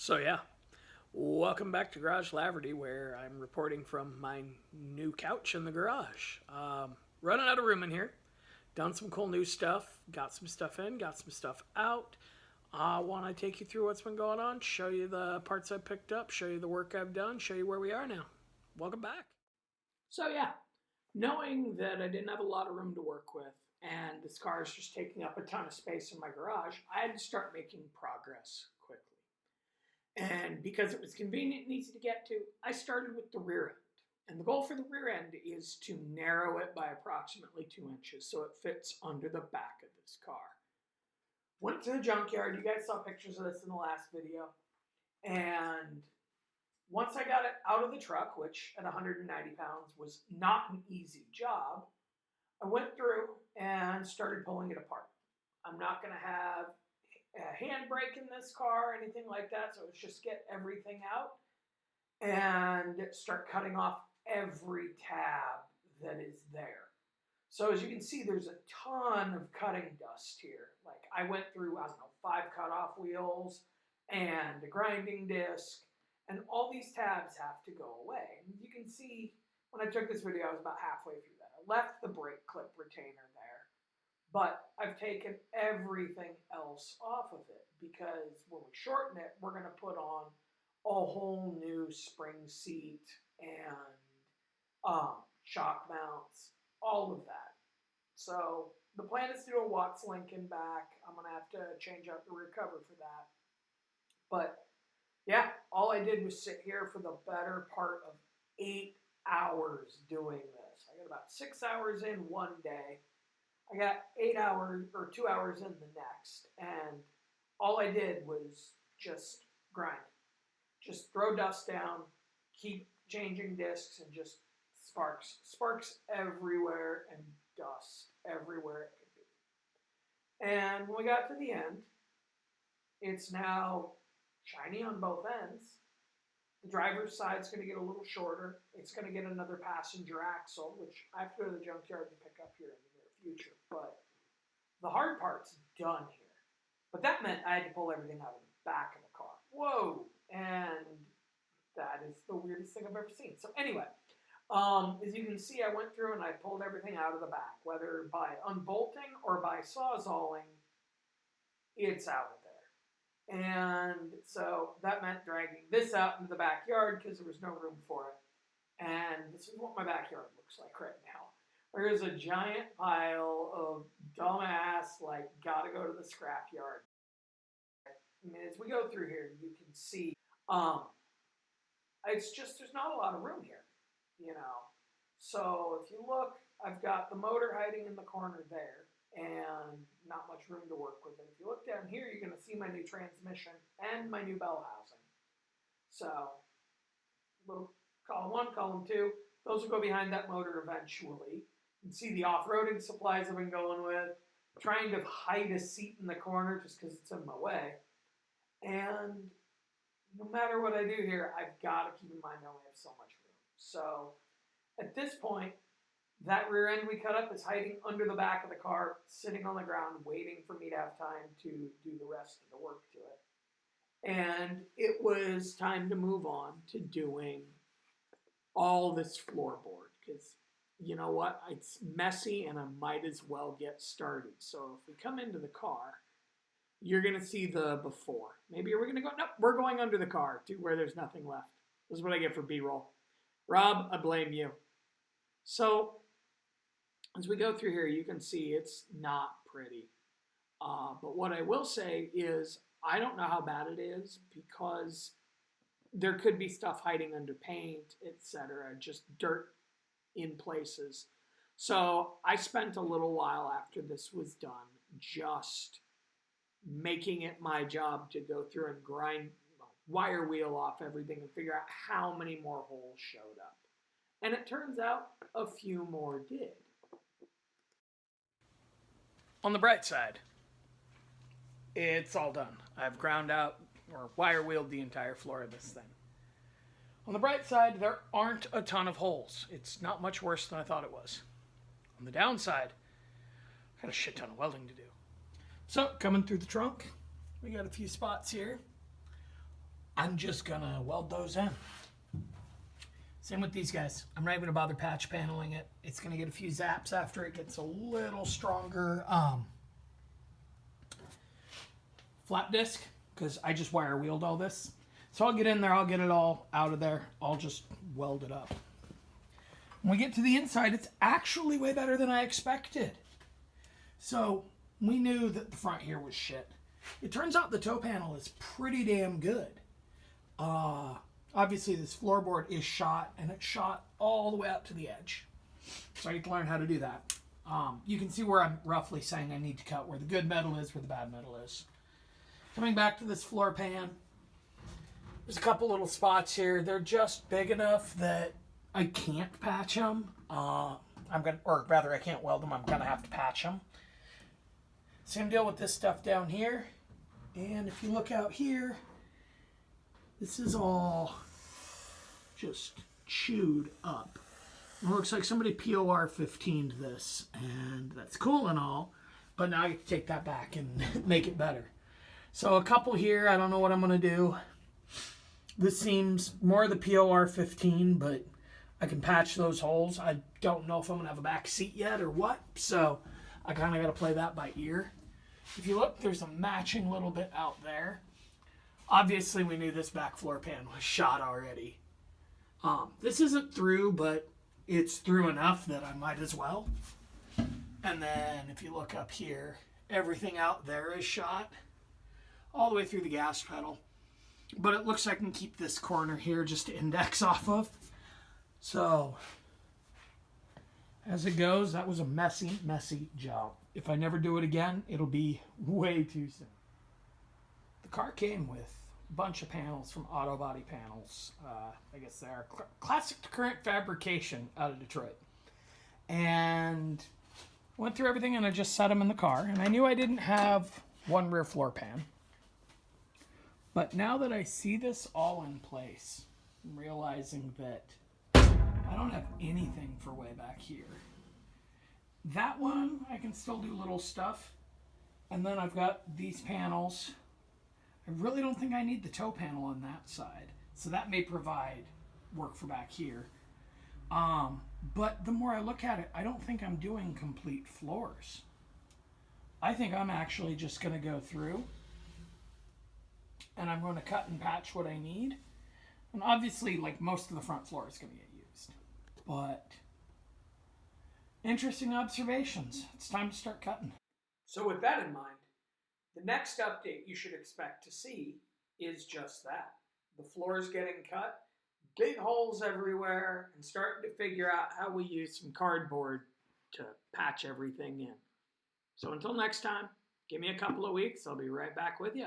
So yeah, welcome back to garageLaverty, where I'm reporting from my new couch in the garage. Running out of room in here. Done some cool new stuff. Got some stuff in. Got some stuff out. I want to take you through what's been going on. Show you the parts I picked up. Show you the work I've done. Show you where we are now. Welcome back. So yeah, knowing that I didn't have a lot of room to work with, and this car is just taking up a ton of space in my garage, I had to start making progress quickly. And because it was convenient and easy to get to, I started with the rear end. And the goal for the rear end is to narrow it by approximately 2 inches so it fits under the back of this car. Went to the junkyard. You guys saw pictures of this in the last video. And once I got it out of the truck, which at 190 pounds was not an easy job, I went through and started pulling it apart. I'm not going to have a handbrake in this car or anything like that, so it's just get everything out and start cutting off every tab that is there. So as you can see, there's a ton of cutting dust here. Like I went through, 5 cutoff wheels and a grinding disc, and all these tabs have to go away. And you can see when I took this video, I was about halfway through that. I left the brake clip retainer there, but I've taken everything else off of it because when we shorten it, we're going to put on a whole new spring seat and shock mounts, all of that. So the plan is to do a Watts Lincoln back. I'm going to have to change out the rear cover for that. But yeah, all I did was sit here for the better part of 8 hours doing this. I got about 6 hours in one day. I got 8 hours or 2 hours in the next. And all I did was just grind. Just throw dust down, keep changing discs, and just sparks everywhere and dust everywhere it could be. And when we got to the end, it's now shiny on both ends. The driver's side's going to get a little shorter. It's going to get another passenger axle, which I have to go to the junkyard and pick up here in the near future. But the hard part's done here. But that meant I had to pull everything out of the back of the car. Whoa! And that is the weirdest thing I've ever seen. So anyway, as you can see, I went through and I pulled everything out of the back, whether by unbolting or by sawzalling, it's out of there. And so that meant dragging this out into the backyard because there was no room for it. And this is what my backyard looks like right now. There is a giant pile of dumbass, gotta go to the scrapyard. I mean, as we go through here, you can see, it's just, there's not a lot of room here, So if you look, I've got the motor hiding in the corner there and not much room to work with it. If you look down here, you're going to see my new transmission and my new bell housing. So, little column 1, column 2, those will go behind that motor eventually. You can see the off-roading supplies I've been going with, trying to hide a seat in the corner just because it's in my way. And no matter what I do here, I've got to keep in mind I only have so much room. So at this point, that rear end we cut up is hiding under the back of the car, sitting on the ground, waiting for me to have time to do the rest of the work to it. And it was time to move on to doing all this floorboard because you know what? It's messy and I might as well get started. So if we come into the car, you're going to see the before. Maybe we're going to go, nope, we're going under the car to where there's nothing left. This is what I get for B-roll. Rob, I blame you. So as we go through here, you can see it's not pretty. But what I will say is I don't know how bad it is because there could be stuff hiding under paint, etc., just dirt in places. So I spent a little while after this was done just making it my job to go through and grind, wire wheel off everything and figure out how many more holes showed up. And it turns out a few more did. On the bright side, it's all done. I've ground out or wire wheeled the entire floor of this thing. On the bright side, there aren't a ton of holes. It's not much worse than I thought it was. On the downside, I've got a shit ton of welding to do. So, coming through the trunk, we got a few spots here. I'm just gonna weld those in. Same with these guys. I'm not even gonna bother patch paneling it. It's gonna get a few zaps after it gets a little stronger flat disc, because I just wire wheeled all this. So I'll get in there, I'll get it all out of there. I'll just weld it up. When we get to the inside, it's actually way better than I expected. So we knew that the front here was shit. It turns out the toe panel is pretty damn good. Obviously this floorboard is shot, and it's shot all the way up to the edge. So I get to learn how to do that. You can see where I'm roughly saying I need to cut where the good metal is, where the bad metal is. Coming back to this floor pan, there's a couple little spots here. They're just big enough that I can't patch them. I can't weld them. I'm gonna have to patch them. Same deal with this stuff down here. And if you look out here, this is all just chewed up. It looks like somebody POR 15'd this, and that's cool and all, but now I get to take that back and make it better. So a couple here, I don't know what I'm gonna do. This seems more the POR 15, but I can patch those holes. I don't know if I'm gonna have a back seat yet or what, so I kind of gotta play that by ear. If you look, there's a matching little bit out there. Obviously, we knew this back floor pan was shot already. This isn't through, but it's through enough that I might as well. And then if you look up here, everything out there is shot all the way through the gas pedal. But it looks like I can keep this corner here just to index off of. So, as it goes, that was a messy, messy job. If I never do it again, it'll be way too soon. The car came with a bunch of panels from Auto Body Panels. I guess they're classic to current fabrication out of Detroit. And went through everything and I just set them in the car. And I knew I didn't have one rear floor pan. But now that I see this all in place, I'm realizing that I don't have anything for way back here. That one, I can still do little stuff. And then I've got these panels. I really don't think I need the toe panel on that side. So that may provide work for back here. But the more I look at it, I don't think I'm doing complete floors. I think I'm actually just going to go through and I'm going to cut and patch what I need. And obviously, like, most of the front floor is going to get used. But interesting observations. It's time to start cutting. So with that in mind, the next update you should expect to see is just that. The floor is getting cut, big holes everywhere, and starting to figure out how we use some cardboard to patch everything in. So until next time, give me a couple of weeks. I'll be right back with you.